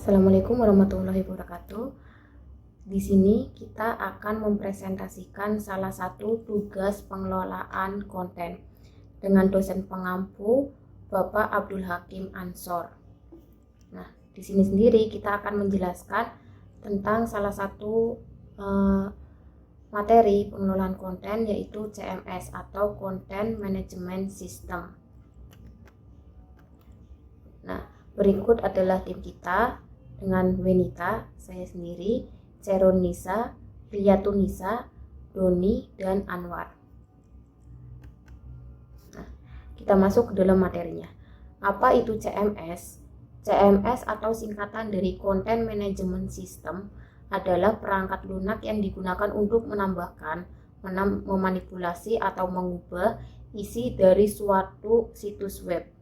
Assalamualaikum warahmatullahi wabarakatuh. Di sini kita akan mempresentasikan salah satu tugas pengelolaan konten dengan dosen pengampu Bapak Abdul Hakim Ansor. Nah, di sini sendiri kita akan menjelaskan tentang salah satu materi pengelolaan konten, yaitu CMS atau Content Management System. Nah, berikut adalah tim kita dengan Wenita, saya sendiri, Ceron Nisa, Riyatun Nisa, Doni, dan Anwar. Nah, kita masuk ke dalam materinya. Apa itu CMS? CMS atau singkatan dari Content Management System adalah perangkat lunak yang digunakan untuk menambahkan, memanipulasi, atau mengubah isi dari suatu situs web.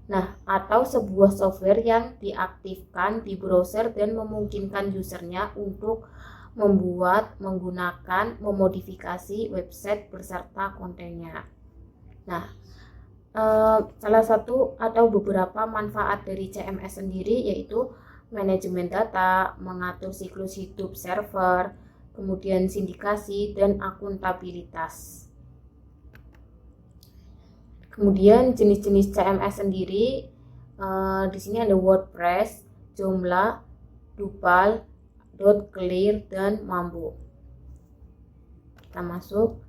Nah, atau sebuah software yang diaktifkan di browser dan memungkinkan usernya untuk membuat, menggunakan, memodifikasi website beserta kontennya. Nah, salah satu atau beberapa manfaat dari CMS sendiri yaitu manajemen data, mengatur siklus hidup server, kemudian sindikasi, dan akuntabilitas. Kemudian jenis-jenis CMS sendiri, di sini ada WordPress, Joomla, Drupal, .clear, dan Mambo. Kita masuk.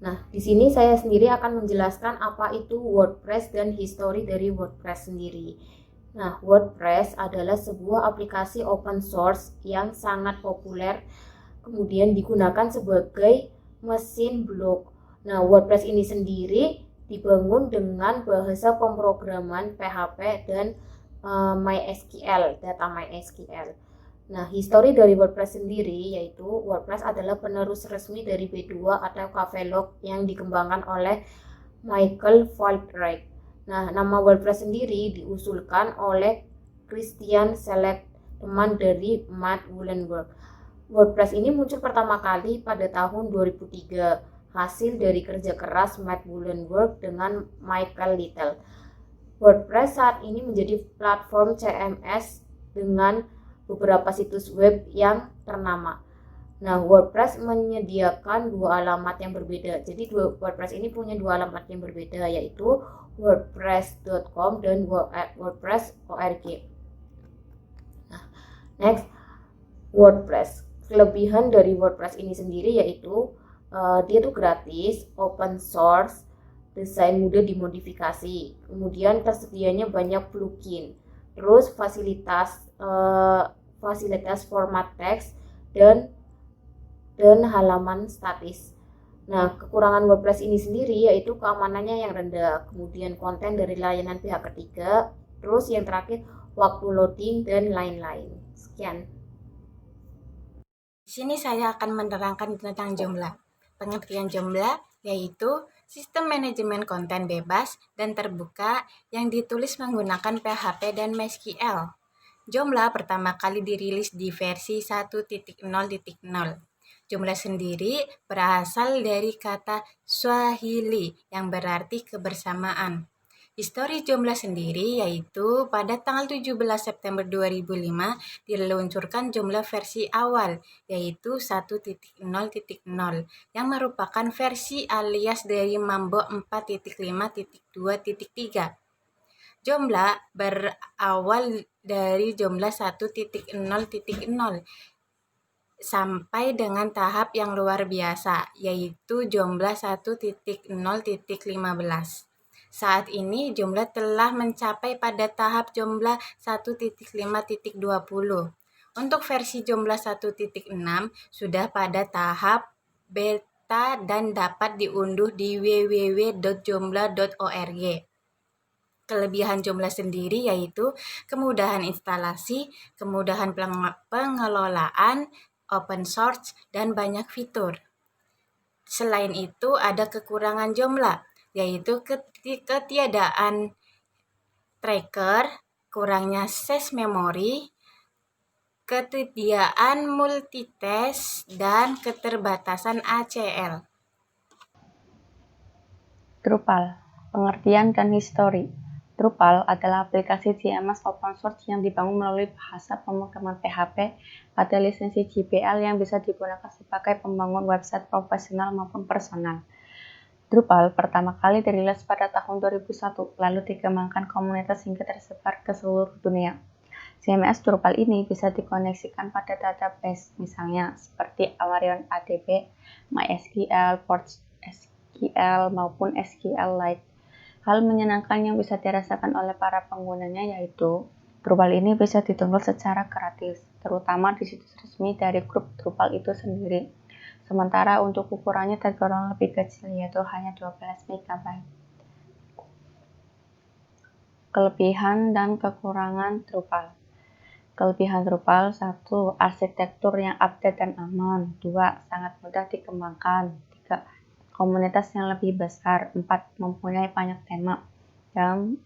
Nah, di sini saya sendiri akan menjelaskan apa itu WordPress dan histori dari WordPress sendiri. Nah, WordPress adalah sebuah aplikasi open source yang sangat populer, kemudian digunakan sebagai mesin blog. Nah, WordPress ini sendiri dibangun dengan bahasa pemrograman PHP dan MySQL, data MySQL. Nah, histori dari WordPress sendiri yaitu WordPress adalah penerus resmi dari B2 atau Cafelog yang dikembangkan oleh Michael Valdright. Nah, nama WordPress sendiri diusulkan oleh Christian Select, teman dari Matt Mullenweg. WordPress ini muncul pertama kali pada tahun 2003, hasil dari kerja keras Matt Mullenweg dengan Michael Little. WordPress saat ini menjadi platform CMS dengan beberapa situs web yang ternama. Nah, WordPress menyediakan dua alamat yang berbeda. Jadi WordPress ini punya dua alamat yang berbeda, yaitu wordpress.com dan wordpress.org. Nah, next, WordPress. Kelebihan dari WordPress ini sendiri yaitu dia tuh gratis, open source, desain mudah dimodifikasi, kemudian tersedianya banyak plugin, terus fasilitas format teks dan halaman statis. Nah, kekurangan WordPress ini sendiri yaitu keamanannya yang rendah, kemudian konten dari layanan pihak ketiga, terus yang terakhir waktu loading dan lain-lain. Sekian. Di sini saya akan menerangkan tentang Joomla. Pengertian Joomla yaitu sistem manajemen konten bebas dan terbuka yang ditulis menggunakan PHP dan MySQL. Joomla pertama kali dirilis di versi 1.0.0. Joomla sendiri berasal dari kata Swahili yang berarti kebersamaan. Histori Joomla sendiri yaitu pada tanggal 17 September 2005 diluncurkan Joomla versi awal yaitu 1.0.0 yang merupakan versi alias dari Mambo 4.5.2.3. Joomla berawal dari Joomla 1.0.0 sampai dengan tahap yang luar biasa yaitu Joomla 1.0.15. Saat ini Joomla telah mencapai pada tahap Joomla 1.5.20. Untuk versi Joomla 1.6 sudah pada tahap beta dan dapat diunduh di www.joomla.org. Kelebihan Joomla sendiri yaitu kemudahan instalasi, kemudahan pengelolaan, open source, dan banyak fitur. Selain itu ada kekurangan Joomla yaitu ketiadaan tracker, kurangnya cache memori, ketiadaan multitask, dan keterbatasan ACL. Drupal, pengertian dan histori. Drupal adalah aplikasi CMS open source yang dibangun melalui bahasa pemrograman PHP pada lisensi GPL yang bisa digunakan sebagai pembangun website profesional maupun personal. Drupal pertama kali dirilis pada tahun 2001, lalu dikembangkan komunitas hingga tersebar ke seluruh dunia. CMS Drupal ini bisa dikoneksikan pada database, misalnya seperti Amazon ADB, MySQL, PostgreSQL, maupun SQLite. Hal menyenangkan yang bisa dirasakan oleh para penggunanya yaitu Drupal ini bisa di-download secara gratis, terutama di situs resmi dari grup Drupal itu sendiri. Sementara untuk ukurannya tergolong lebih kecil, yaitu hanya 12 MB. Kelebihan dan kekurangan Drupal. Kelebihan Drupal: 1. Arsitektur yang update dan aman. 2. Sangat mudah dikembangkan. 3. Komunitas yang lebih besar. 4. Mempunyai banyak tema dan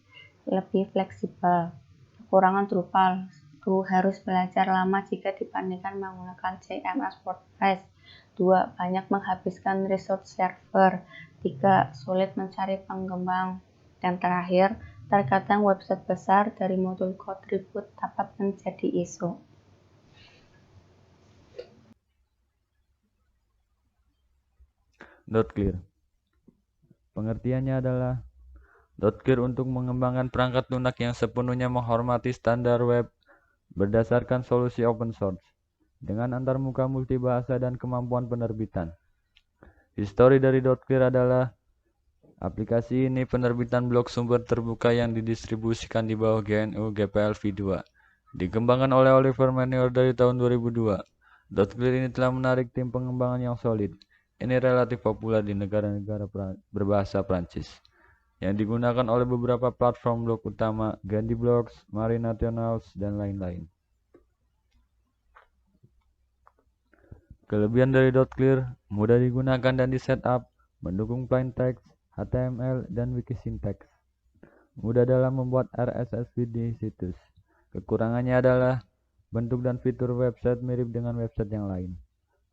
lebih fleksibel. Kekurangan Drupal: 1. Harus belajar lama jika dibandingkan menggunakan CMS WordPress. 2. Banyak menghabiskan resource server. 3. Sulit mencari pengembang. Dan terakhir, terkadang website besar dari modul contribute dapat menjadi isu. .clear. Pengertiannya adalah .clear untuk mengembangkan perangkat lunak yang sepenuhnya menghormati standar web berdasarkan solusi open source dengan antarmuka multibahasa dan kemampuan penerbitan. Histori dari .clear adalah aplikasi ini penerbitan blok sumber terbuka yang didistribusikan di bawah GNU GPL v2. Dikembangkan oleh Oliver Manior dari tahun 2002. .clear ini telah menarik tim pengembangan yang solid. Ini relatif populer di negara-negara berbahasa Prancis, yang digunakan oleh beberapa platform blog utama, Gandhi Blogs, Marine Nationals, dan lain-lain. Kelebihan dari .clear: mudah digunakan dan di-setup, mendukung plain text, HTML, dan Wikisyntax. Mudah dalam membuat RSS feed di situs. Kekurangannya adalah bentuk dan fitur website mirip dengan website yang lain.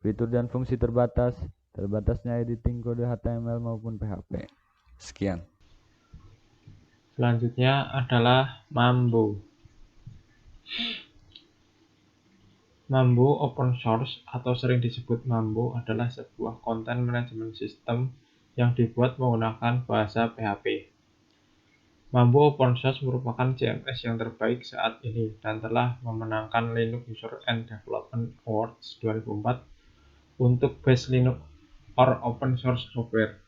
Fitur dan fungsi terbatas, terbatasnya editing kode HTML maupun PHP. Sekian. Selanjutnya adalah Mambo. Mambo open source atau sering disebut Mambo adalah sebuah content management system yang dibuat menggunakan bahasa PHP. Mambo open source merupakan CMS yang terbaik saat ini dan telah memenangkan Linux User and Development Awards 2004 untuk Best Linux or Open Source Software.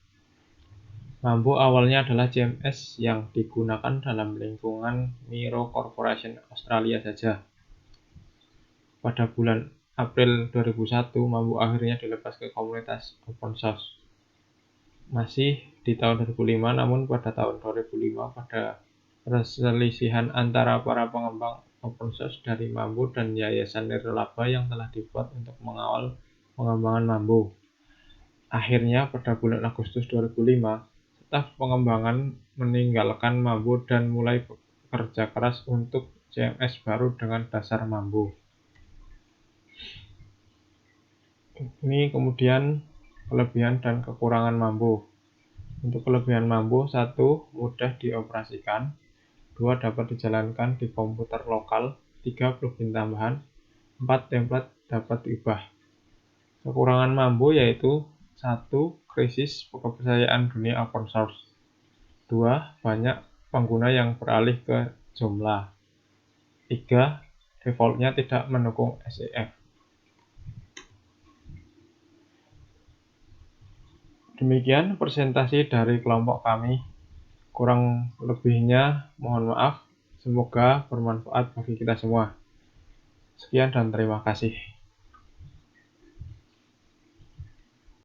Mambo awalnya adalah CMS yang digunakan dalam lingkungan Miro Corporation Australia saja. Pada bulan April 2001, Mambo akhirnya dilepas ke komunitas open source. Masih di tahun 2005, namun pada tahun 2005 pada perselisihan antara para pengembang open source dari Mambo dan Yayasan Nirlaba yang telah dibuat untuk mengawal pengembangan Mambo. Akhirnya pada bulan Agustus 2005, staf pengembangan meninggalkan Mambo dan mulai bekerja keras untuk CMS baru dengan dasar Mambo. Ini kemudian kelebihan dan kekurangan Mambo. Untuk kelebihan Mambo: 1. Mudah dioperasikan. 2. Dapat dijalankan di komputer lokal. 3. Plugin tambahan. 4. Template dapat diubah. Kekurangan Mambo yaitu: 1. Krisis kepercayaan dunia open source. 2. Banyak pengguna yang beralih ke Joomla. 3. Defaultnya tidak mendukung SEF. Demikian presentasi dari kelompok kami. Kurang lebihnya mohon maaf. Semoga bermanfaat bagi kita semua. Sekian dan terima kasih.